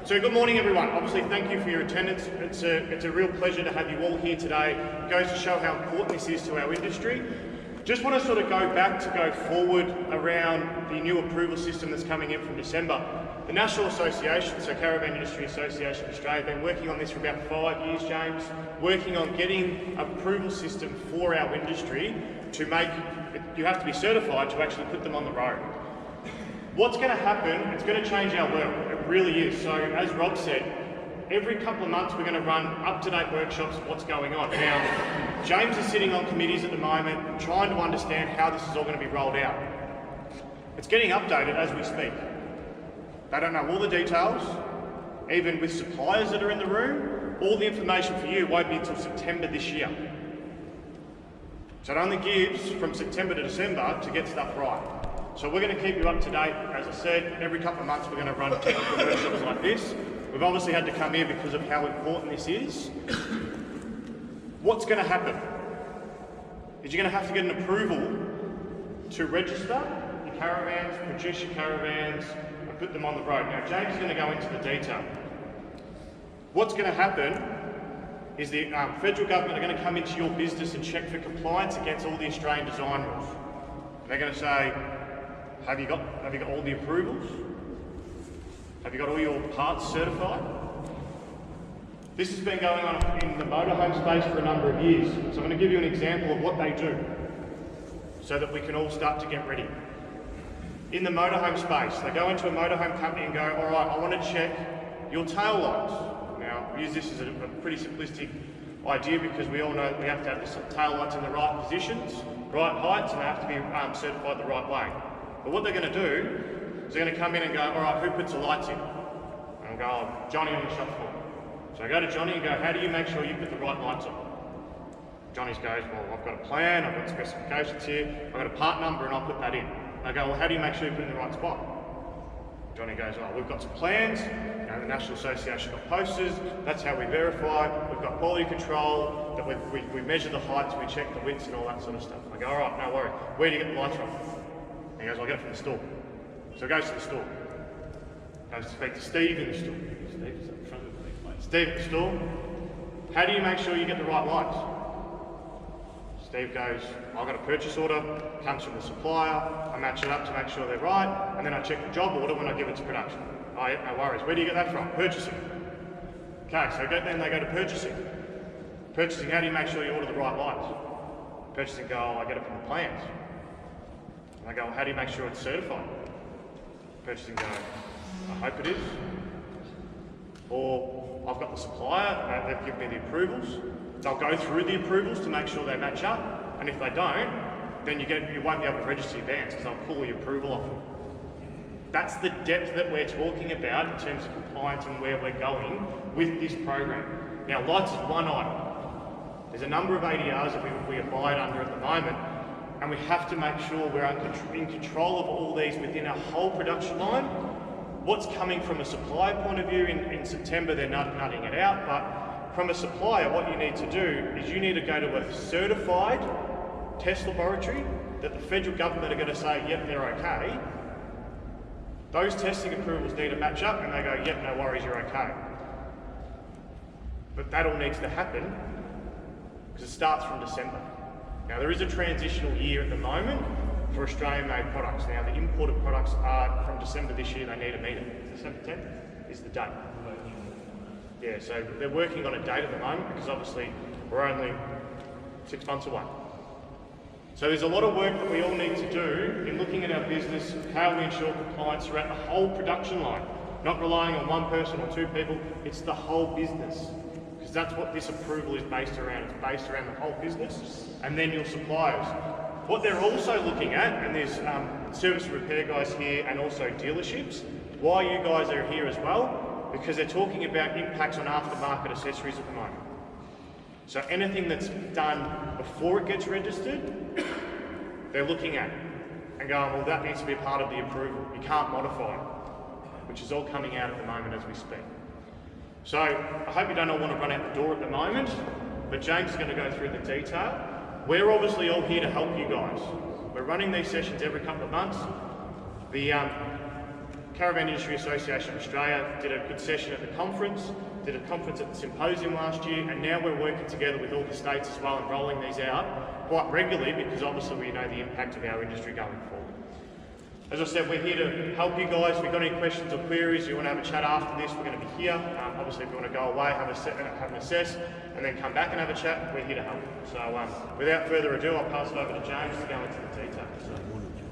So good morning everyone. Obviously thank you for your attendance. It's a real pleasure to have you all here today. It goes to show how important this is to our industry. Just want to sort of go forward around the new approval system that's coming in from December. The National Association, so Caravan Industry Association of Australia, have been working on this for about 5 years, James, working on getting an approval system for our industry to make, you have to be certified to actually put them on the road. What's going to happen, it's going to change our world, it really is. So as Rob said, every couple of months we're going to run up-to-date workshops of what's going on. Now, James is sitting on committees at the moment trying to understand how this is all going to be rolled out. It's getting updated as we speak. They don't know all the details, even with suppliers that are in the room. All the information for you won't be until September this year. So it only gives from September to December to get stuff right. So we're going to keep you up to date. As I said, every couple of months we're going to run technical workshops like this. We've obviously had to come here because of how important this is. What's going to happen is you're going to have to get an approval to register your caravans, produce your caravans, and put them on the road. Now James is going to go into the detail. What's going to happen is the federal government are going to come into your business and check for compliance against all the Australian design rules. And they're going to say, have you got all the approvals? Have you got all your parts certified? This has been going on in the motorhome space for a number of years. So I'm going to give you an example of what they do so that we can all start to get ready. In the motorhome space, they go into a motorhome company and go, all right, I want to check your tail lights. Now, we use this as a pretty simplistic idea because we all know that we have to have the tail lights in the right positions, right heights, and they have to be certified the right way. But what they're going to do is they're going to come in and go, all right, who puts the lights in? And I'll go, oh, Johnny on the shop floor. So I go to Johnny and go, how do you make sure you put the right lights on? Johnny goes, well, I've got a plan, I've got specifications here, I've got a part number and I'll put that in. I go, well, how do you make sure you put it in the right spot? Johnny goes, oh, we've got some plans, you know, the National Association got posters, that's how we verify, we've got quality control, that we measure the heights, we check the widths and all that sort of stuff. I go, all right, no worry, where do you get the lights from? And he goes, well, I get it from the store. So he goes to the store. Goes to speak to Steve in the store. Steve's in front of me. Steve at the store, how do you make sure you get the right lights? Steve goes, I've got a purchase order, comes from the supplier, I match it up to make sure they're right, and then I check the job order when I give it to production. Oh yeah, no worries. Where do you get that from? Purchasing. Okay, so then they go to purchasing. Purchasing, how do you make sure you order the right lights? Purchasing go, oh, I get it from the plans. And I go, well, how do you make sure it's certified? Purchasing go, I hope it is. Or I've got the supplier, they've given me the approvals. They'll go through the approvals to make sure they match up, and if they don't, then you won't be able to register your vans because they'll pull your approval off them. That's the depth that we're talking about in terms of compliance and where we're going with this program. Now, lights is one item. There's a number of ADRs that we abide under at the moment, and we have to make sure we're in control of all these within our whole production line. What's coming from a supplier point of view, in September they're nutting it out, but from a supplier what you need to do is you need to go to a certified test laboratory that the federal government are going to say, yep, they're okay. Those testing approvals need to match up and they go, yep, no worries, you're okay. But that all needs to happen because it starts from December. Now there is a transitional year at the moment for Australian-made products. Now the imported products are from December this year, they need to meet it. December 10th is the date. Yeah, so they're working on a date at the moment because obviously we're only 6 months away. So there's a lot of work that we all need to do in looking at our business, how we ensure compliance throughout the whole production line, not relying on one person or two people, it's the whole business. Because that's what this approval is based around. It's based around the whole business and then your suppliers. What they're also looking at, and there's service and repair guys here and also dealerships, why you guys are here as well, because they're talking about impacts on aftermarket accessories at the moment. So anything that's done before it gets registered, they're looking at and going, well, that needs to be a part of the approval. You can't modify it, which is all coming out at the moment as we speak. So I hope you don't all want to run out the door at the moment, but James is going to go through the detail. We're obviously all here to help you guys. We're running these sessions every couple of months. Caravan Industry Association of Australia did a good session at the conference, did a conference at the symposium last year, and now we're working together with all the states as well and rolling these out quite regularly, because obviously we know the impact of our industry going forward. As I said, we're here to help you guys. If you've got any questions or queries, you want to have a chat after this, we're going to be here. Obviously, if you want to go away, have an assess, and then come back and have a chat, we're here to help. So without further ado, I'll pass it over to James to go into the details.